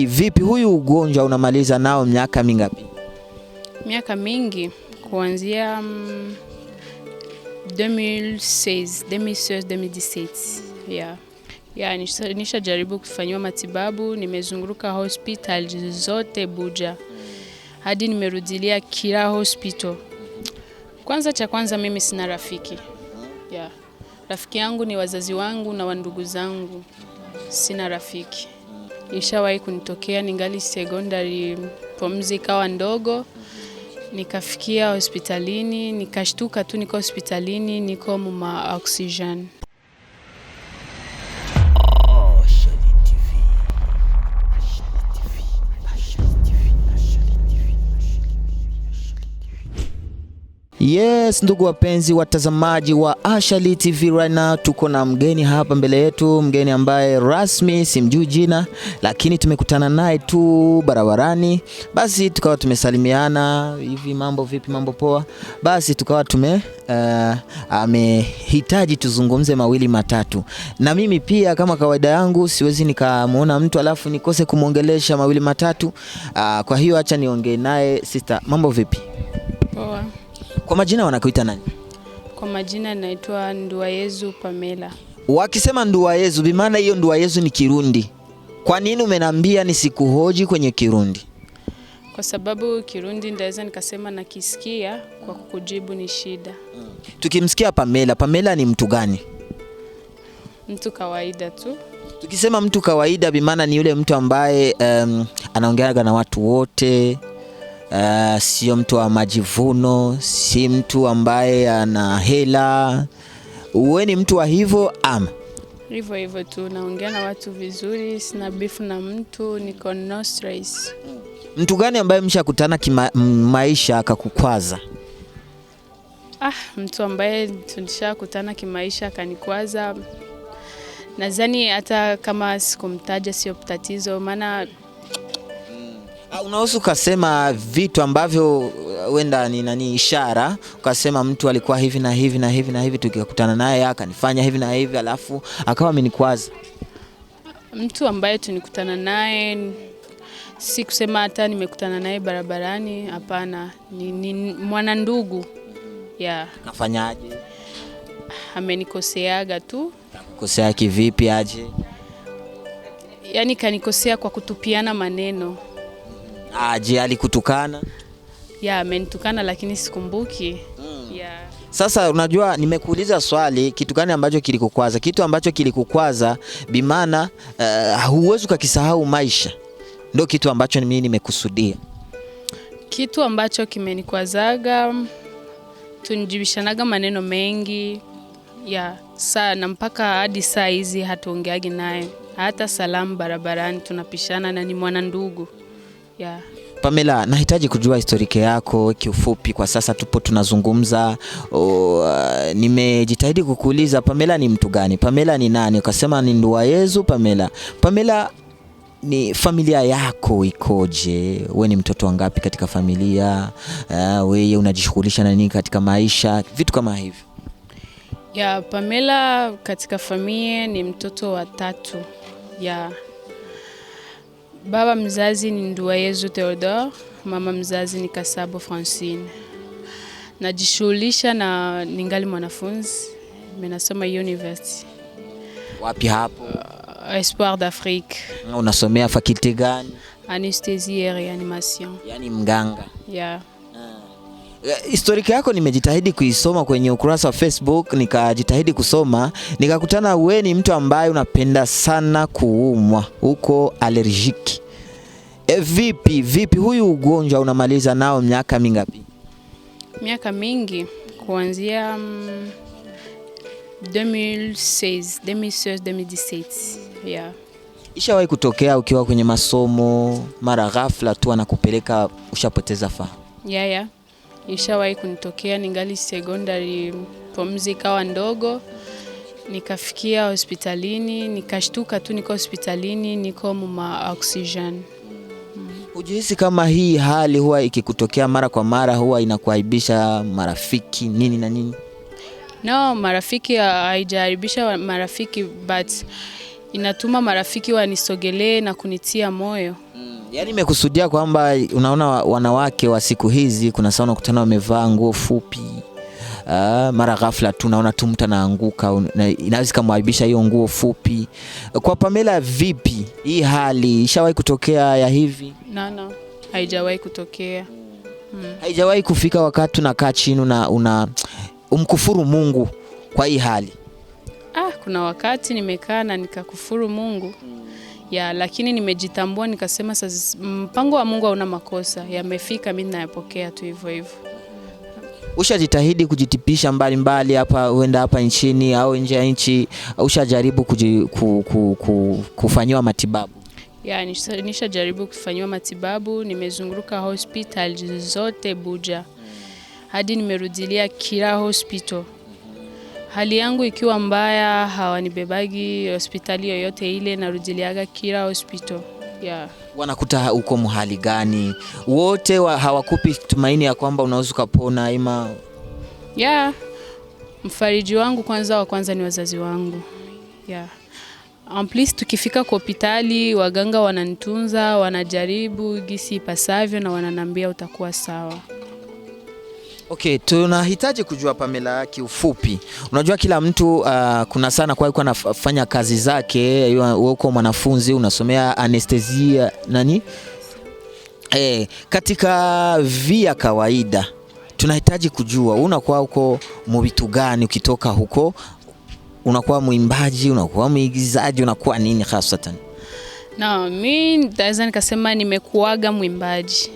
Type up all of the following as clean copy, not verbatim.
Vipi huyu ugonjwa unamaliza nao miaka mingapi? Miaka mingi kuanzia 2016, 2017. Nisha jaribu kufanywa matibabu, nimezunguruka hospital zote Buja. Hadi nimerudilia kila hospital. Cha kwanza mimi sina rafiki. Rafiki yangu ni wazazi wangu na wandugu zangu. Sina rafiki. Ishawahi kunitokea ningali secondary, pumzi ikawa ndogo. Nikafikia hospitalini, nikashtuka tu niko hospitalini, niko muma oxygen. Yes, ndugu wapenzi watazamaji wa Ashali TV, right now tuko na mgeni hapa mbele yetu, mgeni ambaye rasmi simjui jina, lakini tumekutana naye tu barabarani. Basi tukawa tumesalimiana, hivi mambo vipi, mambo poa. Basi tukawa amehitaji tuzungumze mawili matatu. Na mimi pia kama kawaida yangu siwezi nikamuona mtu alafu nikose kumuongelesha mawili matatu. Kwa hiyo acha niongee naye. Sister, mambo vipi? Poa. Kwa majina wanakuita nani? Kwa majina naitwa Nduwayezu Pamela. Wakisema Nduwayezu, bimaana hiyo Nduwayezu ni Kirundi. Kwa nini umeniambia nisikuhoji kwenye Kirundi? Kwa sababu Kirundi ndaweza nikasema nakisikia, kwa kukujibu ni shida. Tukimsikia Pamela, Pamela ni mtu gani? Mtu kawaida tu. Tukisema mtu kawaida, bimaana ni yule mtu ambaye anaongeaga na watu wote. Sio mtu wa majivuno, si mtu ambaye ana hela. Uwe ni mtu wa hivyo ama? Hivyo tu, naongea na watu vizuri, sina beef na mtu, niko no stress. Mtu gani ambaye mshakutana kimaisha akakukwaza? Mtu ambaye tulishakutana kimaisha akanikwaza, nadhani hata kama sikumtaja sio tatizo, maana unaweza ukasema vitu ambavyo wenda ni ishara, ukasema mtu alikuwa hivi na hivi na hivi na hivi, tukikutana naye akanifanya hivi na hivi alafu akawa amenikwaza. Mtu ambaye tunikutana naye, si kusema hata nimekutana naye barabarani, hapana, ni mwana ndugu. Kafanyaje? Amenikoseaga tu. Kosea kivipi aje? Yaani kanikosea kwa kutupiana maneno. Aje alikutukana? Amenitukana lakini sikumbuki. Sasa unajua nimekuuliza swali, kitu gani ambacho kilikukwaza? Kitu ambacho kilikukwaza bimaana huwezi ukakisahau maisha. Ndio kitu ambacho mimi nimekusudia. Kitu ambacho kimenikwazaga, tunijibishanaga maneno mengi. Sana mpaka hadi saa hizi hatuongeagi naye. Hata salamu barabarani tunapishana na ni mwana ndugu. Pamela, nahitaji kujua historia yako kiufupi. Kwa sasa tupo tunazungumza. Nimejitahidi kukuuliza Pamela ni mtu gani? Pamela ni nani? Ukasema ni Nduwayezu Pamela. Pamela, ni familia yako ikoje? Wewe ni mtoto wangapi katika familia? Wewe unajishughulisha na nini katika maisha? Vitu kama hivyo. Pamela katika familia ni mtoto wa 3. Baba mzazi ni Nduwayezu Theodore, mama mzazi ni Kasabo Francine. Najishughulisha na ningali mwanafunzi, ninasoma university. Wapi hapo? Espoir d'Afrique. Unasomea faculty gani? Anesthésie et réanimation. Yaani mganga. Historia yako nimejitahidi kuisoma kwenye ukurasa wa Facebook, nikajitahidi kusoma, nikakutana wewe ni mtu ambaye unapenda sana kuumwa, uko allergic. Vipi huyu ugonjwa unamaliza nao miaka mingapi? Miaka mingi kuanzia 2016, 2017. Ishawahi kutokea ukiwa kwenye masomo mara ghafla tu anakupeleka ushapoteza fahamu? Ishawahi kunitokea ningali secondary, pumzi ikawa ndogo, nikafikia hospitalini, nikashtuka tu niko hospitalini, niko muma oxygen. Hujihisi kama hii hali huwa ikikutokea mara kwa mara huwa inakuaibisha marafiki nini na nini? No, marafiki haijaharibisha marafiki, but Inatuma marafiki wanisogelee na kunitia moyo. Yaani imekusudia kwamba unaona wanawake wa siku hizi kuna sana kukutana wamevaa nguo fupi. Mara ghafla tu naona tu mtu anaanguka, inaweza kumharibisha hiyo nguo fupi. Kwa Pamela vipi? Hii hali ishawahi kutokea ya hivi? Nana, haijawahi kutokea. Haijawahi kufika wakati unakaa chini una umkufuru Mungu kwa hii hali? Kuna wakati nimekaa na nikakufuru Mungu. Lakini nimejitambua nikasema sasa mpango wa Mungu hauna makosa. Yamefika, mimi nayapokea tu hivyo hivyo. Ushajitahidi kujitipisha mbali hapa, huenda hapa nchini au nje ya nchi, ushajaribu kufanywa matibabu? Nishajaribu kufanywa matibabu, nimezunguruka hospital zote Buja. Hadi nimerudilia kila hospital. Hali yangu ikiwa mbaya, hawanibebagi hospitali yoyote ile, narudiliaga kila hospital. Wanakuta uko mhali gani? Wote hawakupi tumaini ya kwamba unaweza kupona ima? Mfariji wangu wa kwanza ni wazazi wangu. En plus tukifika kwa hospitali, waganga wananitunza, wanajaribu gisi ipasavyo na wananiambia utakuwa sawa. Okay, tunahitaji kujua Pamela kiufupi. Unajua kila mtu kuna sana kwa yuko anafanya kazi zake, uko mwanafunzi unasomea anestesia katika via kawaida. Tunahitaji kujua unakuwa uko mvitu gani ukitoka huko? Unakuwa muimbaji, unakuwa muigizaji, unakuwa nini hasatan? Mimi naweza nikasema nimekuaga muimbaji.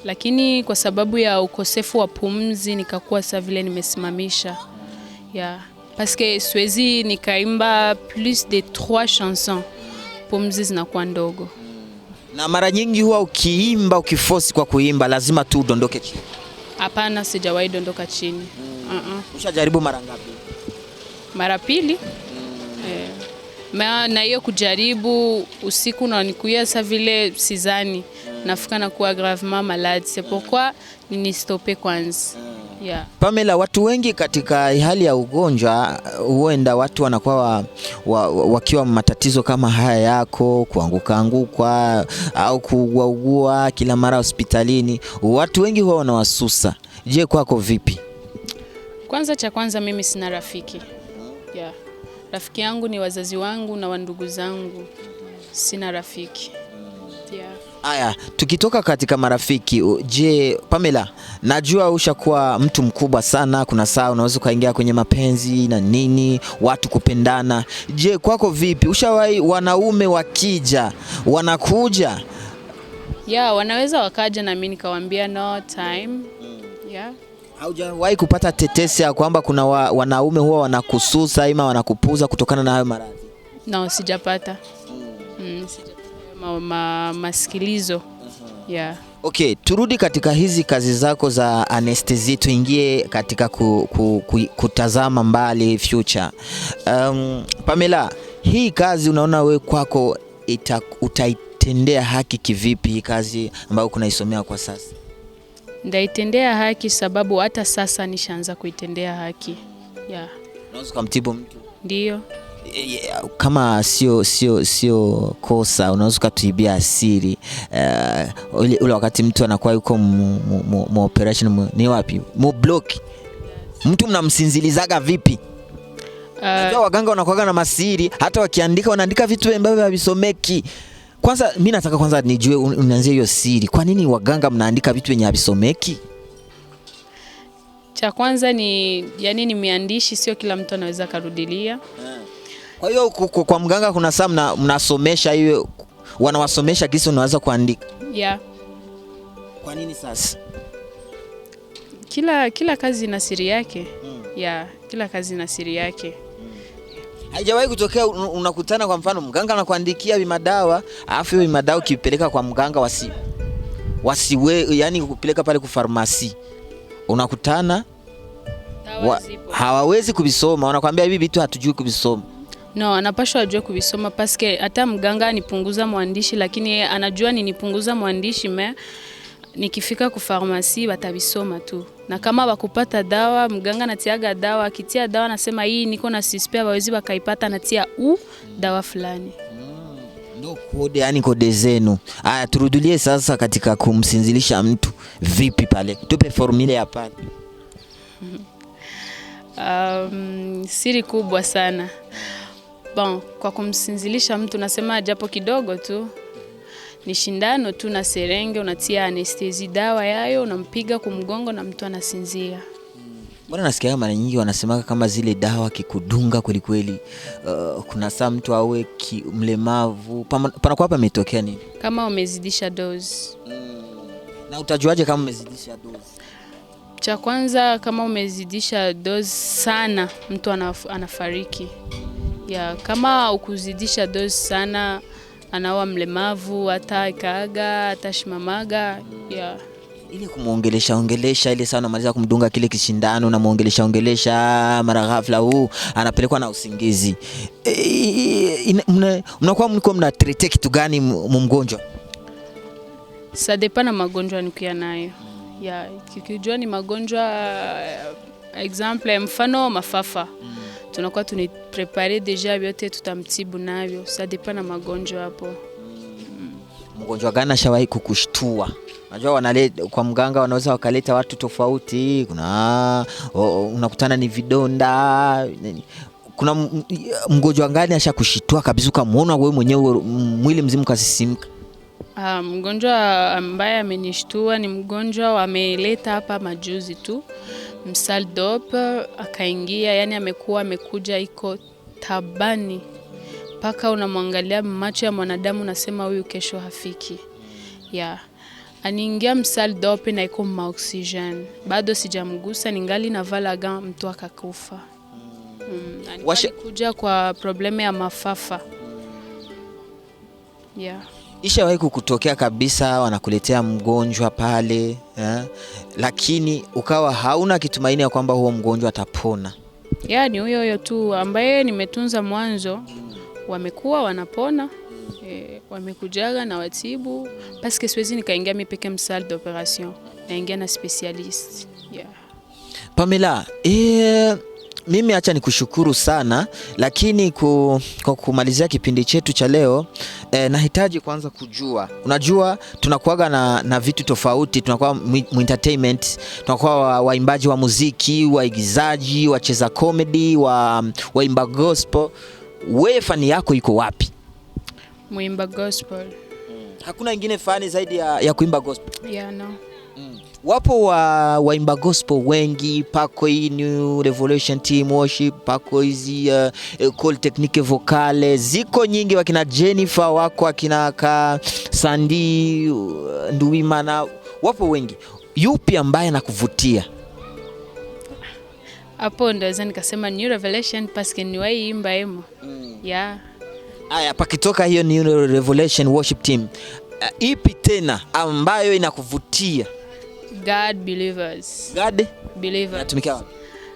Lakini kwa sababu ya ukosefu wa pumzi nikakuwa sasa vile nimesimamisha. Parce que siwezi nikaimba plus de 3 chansons. Pumzi zinakuwa ndogo. Na mara nyingi huwa ukiimba, ukiforce kwa kuimba lazima tu udondoke chini? Hapana, sijawahi dondoka chini. Ushajaribu mara ngapi? Mara 2. Na hiyo kujaribu usiku na nikuya sasa vile sizani. Nafika na kuwa gravement malade. C'est pourquoi nini stopé kwanza. Pamela, watu wengi katika hali ya ugonjwa huenda watu wanakuwa wakiwa matatizo kama haya yako, kuanguka au kuugua kila mara hospitalini. Watu wengi huwa wanawasusa. Je, kwako vipi? Cha kwanza mimi sina rafiki. Rafiki yangu ni wazazi wangu na wandugu zangu. Sina rafiki. Aya, tukitoka katika marafiki, je, Pamela, najua ushakuwa mtu mkubwa sana, kuna saa unaweza kaingia kwenye mapenzi na nini, watu kupendana. Je, kwako vipi? Ushawahi wanaume wakija, wanakuja? Wanaweza wakaja na mimi nikawaambia no time. Haujawahi kupata tetesi ya kwamba kuna wanaume huwa wanakususa ima wanakupuza kutokana na hayo maradhi? No, sijapata. Masikilizo. Okay, turudi katika hizi kazi zako za anesthesia, tuingie katika kutazama mbali future. Pamela, hii kazi unaona wewe kwako utaitendea haki kivipi, hii kazi ambayo kunaisomea kwa sasa? Ndaitendea haki sababu hata sasa nishaanza kuitendea haki. Unaweza kumtibu mtu? Ndio. Kama sio kosa, unaweza kutuibia asiri. Ule wakati mtu anakuwa yuko mu operation ni wapi? Mu block. Mtu mnamsinzilizaga vipi? Waganga wanakuaga na masiri, hata wakiandika wanaandika vitu ambavyo havisomeki. Kwanza mimi nataka nijue unaanzia hiyo siri. Kwa nini waganga mnaandika vitu vyenye havisomeki? Cha kwanza ni miandishi, sio kila mtu anaweza karudilia. Kwa hiyo kwa mganga kuna saa mnasomesha hiyo, wanawasomesha kisi unaweza kuandika? Kwa nini sasa? Kila kazi ina siri yake. Kila kazi ina siri yake. Haijawahi kutokea unakutana kwa mfano mganga anakuandikia madawa, alafu hiyo madawa ukipeleka kwa mganga yani kupeleka pale kwa farmasi, unakutana hawawezi kubisoma, wanakuambia hivi vitu hatujui kubisoma? No, anapashwa ajue kubisoma paske hata mganga anipunguza mwandishi, lakini anajua ninipunguza mwandishi nikifika ku pharmacy batabisoma tu. Na kama bakupata dawa, mganga natiaga dawa, akitia dawa nasema hii niko na suspect bawezi bakaipata, natia dawa fulani. Ndo kode, yani kode zenu. Aya, turudulie sasa katika kumsinzilisha mtu. Vipi pale? Tupe formula ya pale. Siri kubwa sana. Bon, kwa kumsinzilisha mtu nasema japo kidogo tu. Ni shindano tu na serenge, unatia anestesi dawa yayo, unampiga kumgongo na mtu anasinzia. Mbona nasikia mara nyingi wanasema kama zile dawa kikudunga kweli kweli, kuna saa mtu awe mlemavu, panakuwa pametokea nini? Kama umezidisha dose. Na utajuaje kama umezidisha dose? Cha kwanza, kama umezidisha dose sana, mtu anafariki. Kama ukuzidisha dose sana, anawa mlemavu, hata ikaaga, hata shimamaga. Ile kumuongelesha ile sana maliza kumdunga kile kishindano na muongelesha mara ghafla anapelekwa na usingizi. Mnakuwa mna treat kitu gani mgonjwa? Ça dépend na magonjwa nikia nayo. Kikijua ni magonjwa, exemple mfano mafafa. Tunakuwa tuniprepare deja yote tutamtibu navyo. Ça dépend na magonjwa hapo. Mgonjwa gani ashawahi kukushtua? Unajua kwa mganga wanaweza wakaleta watu tofauti, kuna unakutana ni vidonda. Kuna mgonjwa gani ashakushitua kabisa ukamuona wewe mwenyewe mwili mzima kasisimka? Mgonjwa ambaye amenishtua ni mgonjwa wameleta hapa majuzi tu. Msal dope akaingia, yani amekuja iko tabani. Paka unamwangalia macho ya mwanadamu unasema huyu kesho hafiki. Aniingia msal dope na iko oxygen. Bado sijamgusa, ningali navala gant, mtu akakufa. Alikuja kwa probleme ya mafafa. Ishawahi kukutokea kabisa wanakuletea mgonjwa pale, lakini ukawa hauna kitumaini ya kwamba huo mgonjwa atapona? Ni huyo tu ambaye nimetunza mwanzo, wamekuwa wanapona, wamekujaga na watibu, parce que siwezi nikaingia mimi peke msalle d'opération, naingia na specialist. Pamela, mimi acha nikushukuru sana, lakini kwa kumalizia kipindi chetu cha leo, nahitaji kwanza kujua. Unajua tunakuaga na vitu tofauti, tunakuwa entertainment, tunakuwa waimbaji wa muziki, waigizaji, wacheza comedy, waimba gospel. Wewe fani yako iko wapi? Muimba gospel. Hakuna ingine fani zaidi ya kuimba gospel? No. Wapo waimba gospel wengi, pako hii New Revolution Team Worship, pako hizi call technique vocale, ziko nyingi, wakina Jennifer wako, wakina Sandy Nduwimana, wapo wengi. Yupi ambaye nakuvutia? Hapo ndaweza nikasema New Revelation parce que niwahi imba emo. Aya, pakitoka hiyo New Revelation Worship Team, ipi tena ambayo inakuvutia? God Believers. God Believers. Natumikia wapi?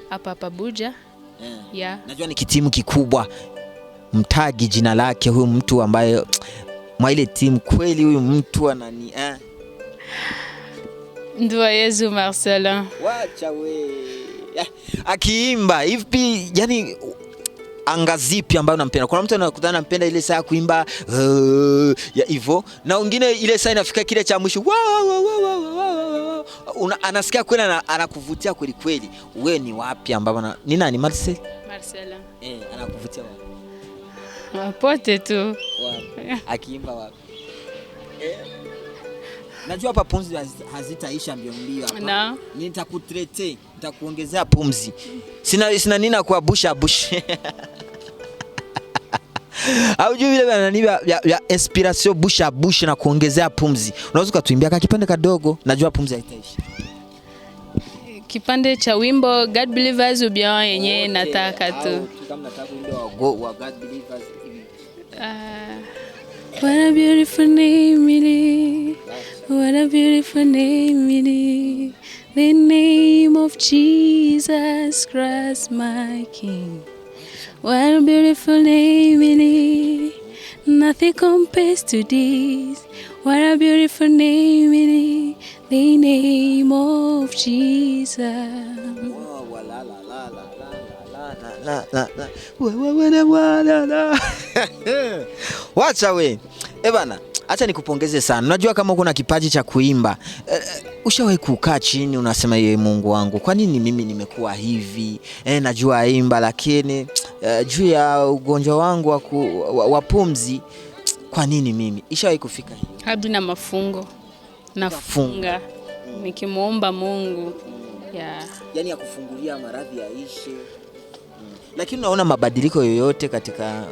Hapa Buja. Najua ni kitimu kikubwa. Mtagi jina lake huyu mtu ambaye mwa ile timu kweli, huyu mtu anani Ndua Yesu Marcelin. Wacha we. Akiimba hivi, yani anga zipi ambayo unampenda? Kuna mtu anakutana anampenda ile saa kuimba ya hivyo, na wengine ile saa inafika kile cha mwisho anasikia kweli anakuvutia kweli kweli. Wewe ni wapi ambapo ni nani? Marcelin. Anakuvutia wapi? Pote tu. Wapi? Akiimba wapi? Najua hapa pumzi hazitaisha mbio hapa. No. Nitakutrete, nitakuongezea pumzi. Sina nina kwa bush. Au juu vile nani ya inspiration bush na kuongezea pumzi. Unaweza kutuimbia kipande kadogo, najua pumzi haitaisha. Kipande cha wimbo God Believers ubia yenyewe nataka tu. Kama nataka wimbo wa God Believers. What a beautiful name it is. What a beautiful name it is. The name of Jesus Christ my King. What a beautiful name it is. Nothing compares to this. What a beautiful name it is, the name of Jesus. Wacha we. Bana, acha nikupongeze sana. Unajua kama kuna kipaji cha kuimba. Ushawahi kukaa chini unasema yeye Mungu wangu, kwa nini mimi nimekuwa hivi? Najua aimba lakini juu ya ugonjwa wangu wa pumzi, kwa nini mimi? Ishawahi kufika hiyo? Hadi na mafungo. Nafunga. Nikimuomba Mungu. Yaani ya kufungulia maradhi yaishe. Lakini unaona mabadiliko yoyote katika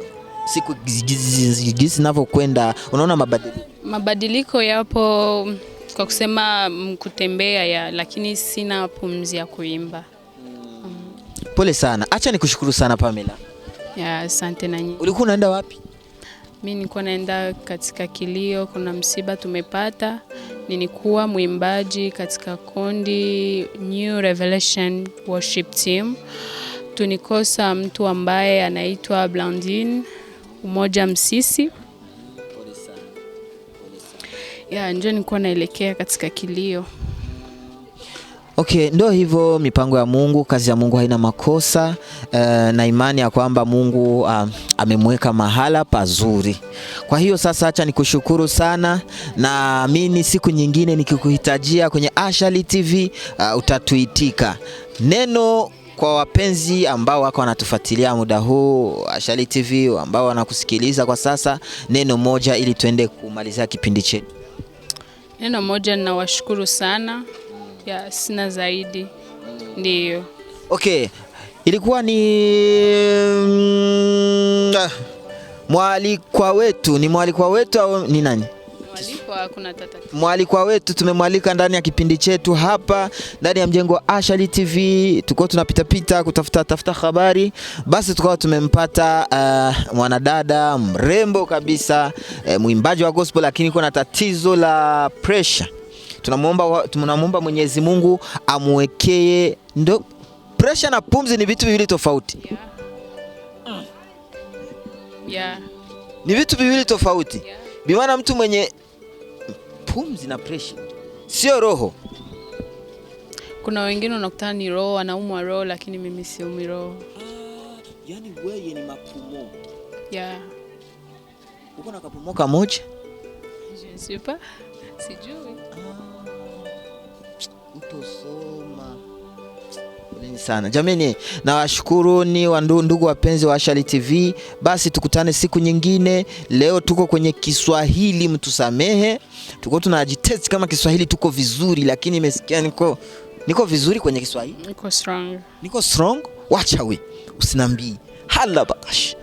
siku zinavyokwenda? Unaona mabadiliko? Mabadiliko yapo kwa kusema kutembea lakini sina pumzi ya kuimba. Pole sana. Acha nikushukuru sana Pamela. Asante na nyinyi. Ulikuwa unaenda wapi? Mimi nilikuwa naenda katika kilio, kuna msiba tumepata. Nilikuwa mwimbaji katika kundi New Revelation Worship Team. Tunikosa mtu ambaye anaitwa Blandine, umoja msisi. Pole sana. Ndio nilikuwa naelekea katika kilio. Okay, ndio hivyo mipango ya Mungu, kazi ya Mungu haina makosa. Na imani ya kwamba Mungu amemweka mahala pazuri. Kwa hiyo sasa acha nikushukuru sana, na mimi siku nyingine nikikuhitajia kwenye Ashali TV utatuitika. Neno kwa wapenzi ambao wako wanatufuatilia muda huu Ashali TV, ambao wanakusikiliza kwa sasa, neno moja ili tuende kumalizia kipindi chetu. Neno moja, ninawashukuru sana. Sina zaidi. Ndio. Okay. Ilikuwa ni mwalikwa wetu. Ni mwalikwa wetu au ni nani? Mwalikwa hakuna tata. Mwalikwa wetu tumemwalika ndani ya kipindi chetu hapa ndani ya mjengo wa Ashali TV. Tukao tunapita pita kutafuta habari. Basi tukao tumempata mwanadada mrembo kabisa, mwimbaji wa gospel, lakini kuna tatizo la pressure. Tunamuomba Mwenyezi Mungu amwekee. Ndo pressure na pumzi ni vitu viwili tofauti. Ni vitu viwili tofauti. Bimaana mtu mwenye pumzi na pressure sio roho. Kuna wengine unakutana ni roho, anaumwa roho, lakini mimi siumi roho. Yaani wewe ni mapumo. Uko na kapumo kamoja? Sipa. Sijui. Utosoma. Poleni sana. Jamani, nawashukuru ni ndugu wapenzi wa Ashali TV. Basi tukutane siku nyingine. Leo tuko kwenye Kiswahili, mtusamehe. Tuko tunajitest kama Kiswahili tuko vizuri, lakini nimesikia niko vizuri kwenye Kiswahili. Niko strong. Wacha we. Usinambii. Hala bash.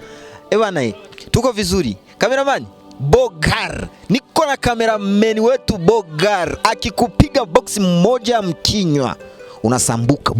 Bwana, tuko vizuri. Cameraman Bogar, niko na cameraman wetu Bogar, akikupiga box moja mkinywa unasambuka.